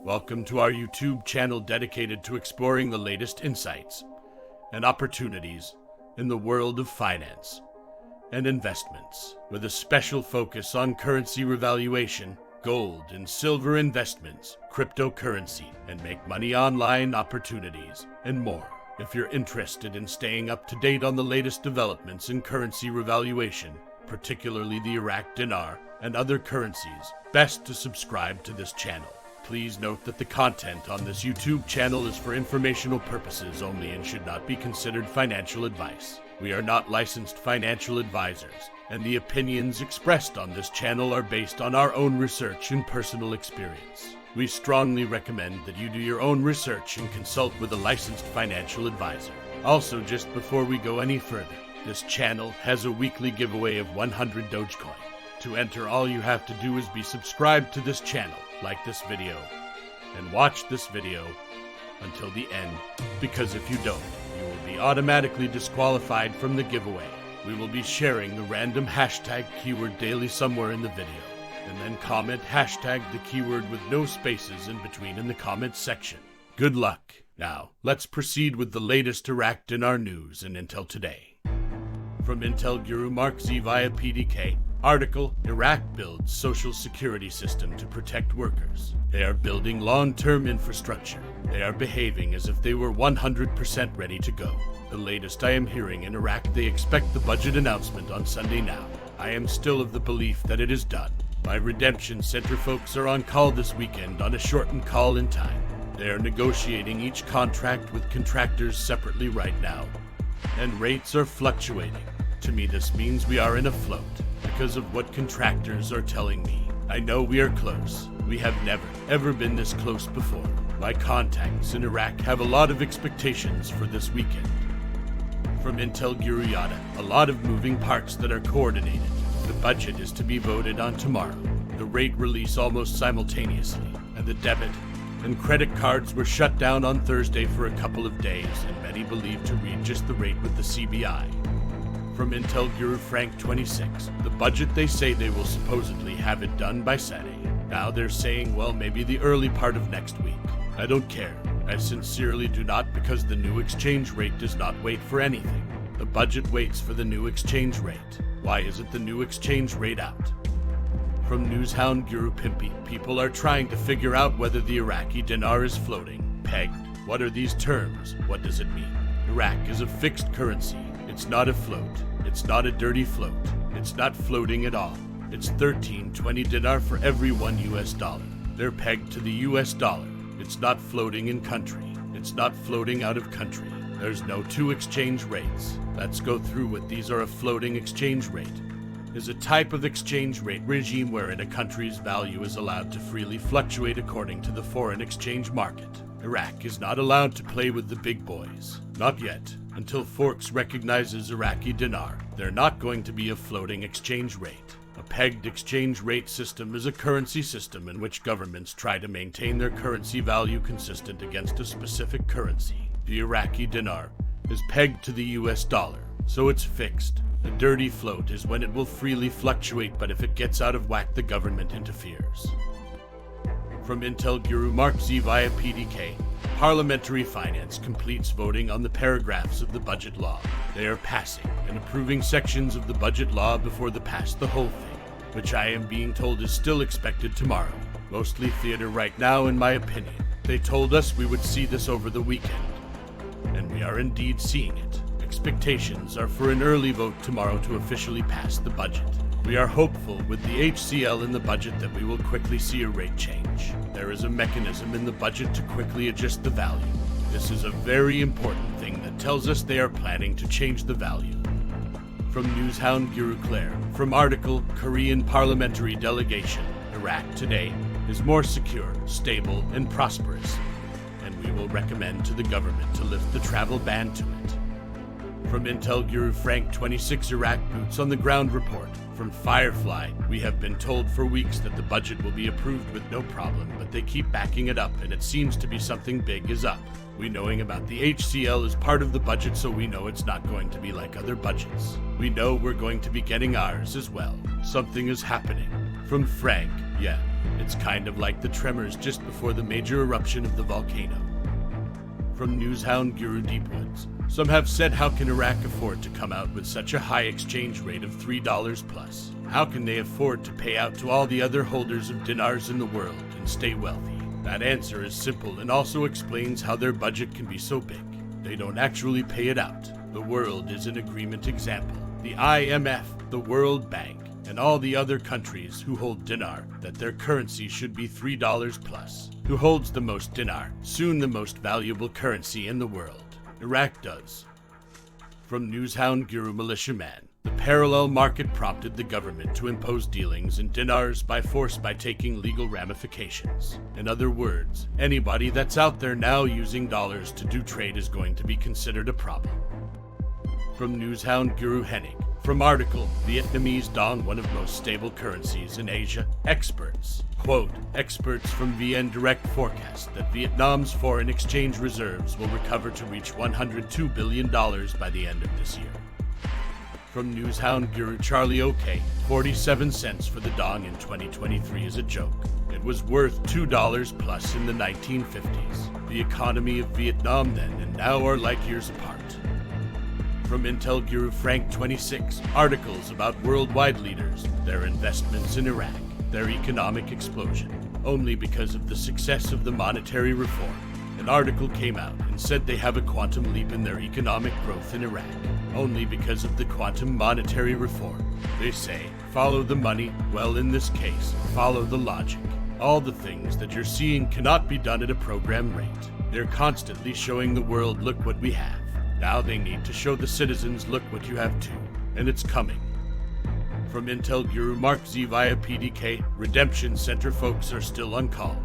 Welcome to our YouTube channel dedicated to exploring the latest insights and opportunities in the world of finance and investments, with a special focus on currency revaluation, gold and silver investments, cryptocurrency, and make money online opportunities, and more. If you're interested in staying up to date on the latest developments in currency revaluation, particularly the Iraqi Dinar and other currencies, best to subscribe to this channel. Please note that the content on this YouTube channel is for informational purposes only and should not be considered financial advice. We are not licensed financial advisors, and the opinions expressed on this channel are based on our own research and personal experience. We strongly recommend that you do your own research and consult with a licensed financial advisor. Also, just before we go any further, this channel has a weekly giveaway of 100 Dogecoin. To enter, all you have to do is be subscribed to this channel, like this video, and watch this video until the end, because if you don't, you will be automatically disqualified from the giveaway. We will be sharing the random hashtag keyword daily somewhere in the video, and then comment hashtag the keyword with no spaces in between in the comments section. Good luck. Now, let's proceed with the latest Iraqi Dinar news and Intel today. From Intel Guru Mark Z via PDK, article, Iraq builds social security system to protect workers. They are building long-term infrastructure. They are behaving as if they were 100% ready to go. The latest I am hearing in Iraq, they expect the budget announcement on Sunday now. I am still of the belief that it is done. My redemption center folks are on call this weekend on a shortened call-in time. They are negotiating each contract with contractors separately right now, and rates are fluctuating. To me, this means we are in a float, because of what contractors are telling me. I know we are close. We have never, ever been this close before. My contacts in Iraq have a lot of expectations for this weekend. From Intel Guru Yada, a lot of moving parts that are coordinated. The budget is to be voted on tomorrow. The rate release almost simultaneously, and the debit and credit cards were shut down on Thursday for a couple of days, and many believe to read just the rate with the CBI. From Intel Guru Frank 26, the budget, they say they will supposedly have it done by Saturday. Now they're saying, well, maybe the early part of next week. I don't care. I sincerely do not, because the new exchange rate does not wait for anything. The budget waits for the new exchange rate. Why isn't the new exchange rate out? From Newshound Guru Pimpy, people are trying to figure out whether the Iraqi dinar is floating, pegged. What are these terms? What does it mean? Iraq is a fixed currency. It's not a float. It's not a dirty float. It's not floating at all. It's 1320 dinar for every $1. They're pegged to the US dollar. It's not floating in country. It's not floating out of country. There's no two exchange rates. Let's go through what these are. A floating exchange rate is a type of exchange rate regime wherein a country's value is allowed to freely fluctuate according to the foreign exchange market. Iraq is not allowed to play with the big boys. Not yet. Until Forks recognizes Iraqi dinar, they're not going to be a floating exchange rate. A pegged exchange rate system is a currency system in which governments try to maintain their currency value consistent against a specific currency. The Iraqi dinar is pegged to the US dollar, so it's fixed. A dirty float is when it will freely fluctuate, but if it gets out of whack, the government interferes. From Intel Guru Mark Z via PDK, Parliamentary Finance completes voting on the paragraphs of the budget law. They are passing and approving sections of the budget law before they pass the whole thing, which I am being told is still expected tomorrow. Mostly theater right now, in my opinion. They told us we would see this over the weekend, and we are indeed seeing it. Expectations are for an early vote tomorrow to officially pass the budget. We are hopeful with the HCL in the budget that we will quickly see a rate change. There is a mechanism in the budget to quickly adjust the value. This is a very important thing that tells us they are planning to change the value. From Newshound Guru Claire, from article, Korean Parliamentary Delegation, Iraq today is more secure, stable, and prosperous, and we will recommend to the government to lift the travel ban to it. From Intel Guru Frank 26 Iraq Boots on the Ground report. From Firefly, we have been told for weeks that the budget will be approved with no problem, but they keep backing it up, and it seems to be something big is up. We knowing about the HCL is part of the budget, so we know it's not going to be like other budgets. We know we're going to be getting ours as well. Something is happening. From Frank, yeah, It's kind of like the tremors just before the major eruption of the volcano. From Newshound Guru Deepwoodz, some have said, how can Iraq afford to come out with such a high exchange rate of $3 plus? How can they afford to pay out to all the other holders of dinars in the world and stay wealthy? That answer is simple and also explains how their budget can be so big. They don't actually pay it out. The world is an agreement example. The IMF, the World Bank, and all the other countries who hold dinar, that their currency should be $3 plus. Who holds the most dinar, soon the most valuable currency in the world? Iraq does. From Newshound Guru Militiaman, the parallel market prompted the government to impose dealings in dinars by force by taking legal ramifications. In other words, anybody that's out there now using dollars to do trade is going to be considered a problem. From Newshound Guru Henning, from article, Vietnamese dong, one of most stable currencies in Asia. Experts, quote, experts from VN Direct forecast that Vietnam's foreign exchange reserves will recover to reach $102 billion by the end of this year. From Newshound Guru Charlie OK, 47 cents for the dong in 2023 is a joke. It was worth $2 plus in the 1950s. The economy of Vietnam then and now are like years apart. From Intel Guru Frank 26, articles about worldwide leaders, their investments in Iraq, their economic explosion, only because of the success of the monetary reform. An article came out and said they have a quantum leap in their economic growth in Iraq, only because of the quantum monetary reform. They say, follow the money, well in this case, follow the logic. All the things that you're seeing cannot be done at a program rate. They're constantly showing the world, look what we have. Now they need to show the citizens, look what you have too, and it's coming. From Intel Guru Mark Z via PDK, Redemption Center folks are still on call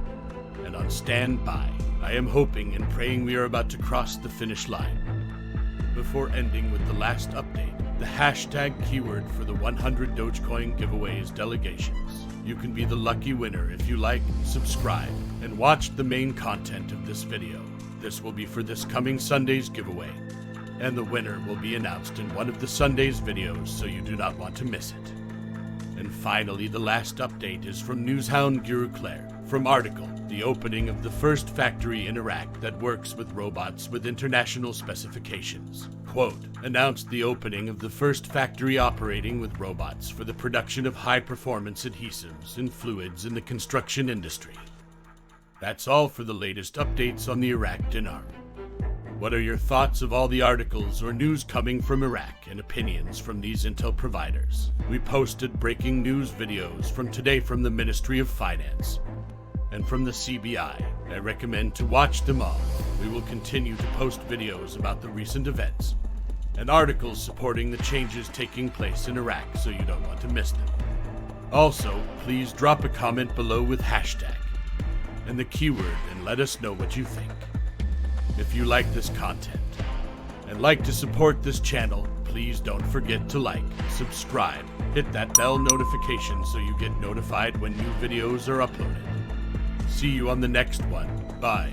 and on standby. I am hoping and praying we are about to cross the finish line. Before ending with the last update, the hashtag keyword for the 100 Dogecoin giveaway is delegations. You can be the lucky winner if you like, subscribe, and watch the main content of this video. This will be for this coming Sunday's giveaway, and the winner will be announced in one of the Sunday's videos, so you do not want to miss it. And finally, the last update is from Newshound Guru Claire, from article, the opening of the first factory in Iraq that works with robots with international specifications. Quote, announced the opening of the first factory operating with robots for the production of high-performance adhesives and fluids in the construction industry. That's all for the latest updates on the Iraq dinar. What are your thoughts of all the articles or news coming from Iraq and opinions from these intel providers? We posted breaking news videos from today from the Ministry of Finance and from the CBI. I recommend to watch them all. We will continue to post videos about the recent events and articles supporting the changes taking place in Iraq, so you don't want to miss them. Also, please drop a comment below with hashtag and the keyword and let us know what you think. If you like this content and like to support this channel, please don't forget to like, subscribe, hit that bell notification so you get notified when new videos are uploaded. See you on the next one. Bye.